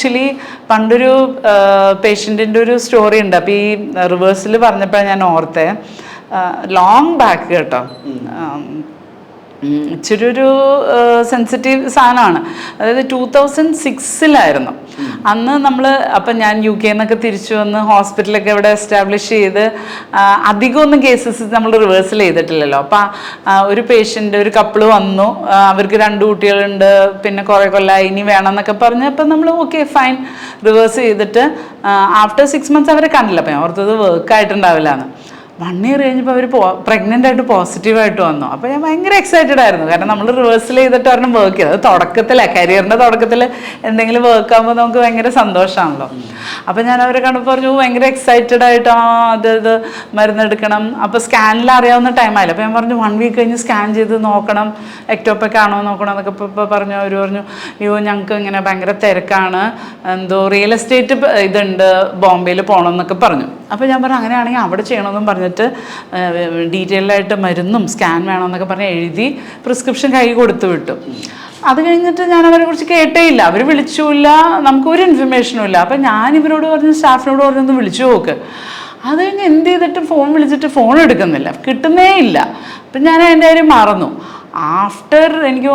Actually പണ്ടൊരു പേഷ്യൻറ്റിൻ്റെ ഒരു story ഉണ്ട്. അപ്പോൾ ഈ റിവേഴ്സിൽ പറഞ്ഞപ്പോൾ ഞാൻ ഓർത്തേ, ലോങ് ബാക്ക് കേട്ടോ, ഇച്ചിരി ഒരു സെൻസിറ്റീവ് സാധനമാണ്. അതായത് 2006 അന്ന് നമ്മൾ, അപ്പം ഞാൻ UK എന്നൊക്കെ തിരിച്ചു വന്ന് ഹോസ്പിറ്റലൊക്കെ ഇവിടെ എസ്റ്റാബ്ലിഷ് ചെയ്ത് അധികമൊന്നും കേസസ് നമ്മൾ റിവേഴ്സൽ ചെയ്തിട്ടില്ലല്ലോ. അപ്പം ഒരു പേഷ്യൻ്റ്, ഒരു കപ്പിള് വന്നു, അവർക്ക് 2 കുട്ടികളുണ്ട്, പിന്നെ കുറേ കൊല്ലമായി, ഇനി വേണം എന്നൊക്കെ പറഞ്ഞ്, അപ്പം നമ്മൾ ഓക്കെ ഫൈൻ റിവേഴ്സ് ചെയ്തിട്ട് ആഫ്റ്റർ 6 months അവരെ കണ്ടില്ല. അപ്പം ഞാൻ ഓർത്തത് വർക്കായിട്ടുണ്ടാവില്ല എന്ന്. 1 year കഴിഞ്ഞപ്പോൾ അവർ പ്രഗ്നൻ്റ് ആയിട്ട് പോസിറ്റീവായിട്ട് വന്നു. അപ്പോൾ ഞാൻ ഭയങ്കര എക്സൈറ്റഡ് ആയിരുന്നു. കാരണം നമ്മൾ റിവേഴ്സൽ ചെയ്തിട്ട് ഒരെണ്ണം വർക്ക് ചെയ്തത്, അത് തുടക്കത്തിലാണ്, കരിയറിൻ്റെ തുടക്കത്തിൽ എന്തെങ്കിലും വർക്ക് ആകുമ്പോൾ നമുക്ക് ഭയങ്കര സന്തോഷമാണല്ലോ. അപ്പോൾ ഞാൻ അവരെ കണ്ടപ്പോൾ പറഞ്ഞു ഭയങ്കര എക്സൈറ്റഡ് ആയിട്ട്, ഇത് മരുന്നെടുക്കണം. അപ്പോൾ സ്കാനിൽ അറിയാവുന്ന ടൈമായില്ല. അപ്പോൾ ഞാൻ പറഞ്ഞു 1 week കഴിഞ്ഞ് സ്കാൻ ചെയ്ത് നോക്കണം, എക്ടോപെക് ആണോ നോക്കണം എന്നൊക്കെ ഇപ്പോൾ പറഞ്ഞു. അവർ പറഞ്ഞു അയ്യോ ഞങ്ങൾക്ക് ഇങ്ങനെ ഭയങ്കര തിരക്കാണ്, എന്തോ റിയൽ എസ്റ്റേറ്റ് ഇതുണ്ട്, ബോംബെയിൽ പോകണം എന്നൊക്കെ പറഞ്ഞു. അപ്പോൾ ഞാൻ പറഞ്ഞു അങ്ങനെയാണെങ്കിൽ അവിടെ ചെയ്യണമെന്നും പറഞ്ഞിട്ട് ഡീറ്റെയിൽഡായിട്ട് മരുന്നും സ്കാൻ വേണമെന്നൊക്കെ പറഞ്ഞ് എഴുതി പ്രിസ്ക്രിപ്ഷൻ കൈ കൊടുത്തു വിട്ടു. അത് കഴിഞ്ഞിട്ട് ഞാൻ അവരെ കുറിച്ച് കേട്ടേ ഇല്ല, അവർ വിളിച്ചില്ല, നമുക്കൊരു ഇൻഫർമേഷനും ഇല്ല. അപ്പം ഞാൻ ഇവരോട് പറഞ്ഞു, സ്റ്റാഫിനോട് പറഞ്ഞൊന്ന് വിളിച്ചു നോക്ക്. അത് കഴിഞ്ഞ് എന്ത് ചെയ്തിട്ട് ഫോൺ വിളിച്ചിട്ട് ഫോൺ എടുക്കുന്നില്ല, കിട്ടുന്നേ ഇല്ല. അപ്പം ഞാൻ അതിൻ്റെ കാര്യം മറന്നു. ആഫ്റ്റർ എനിക്ക്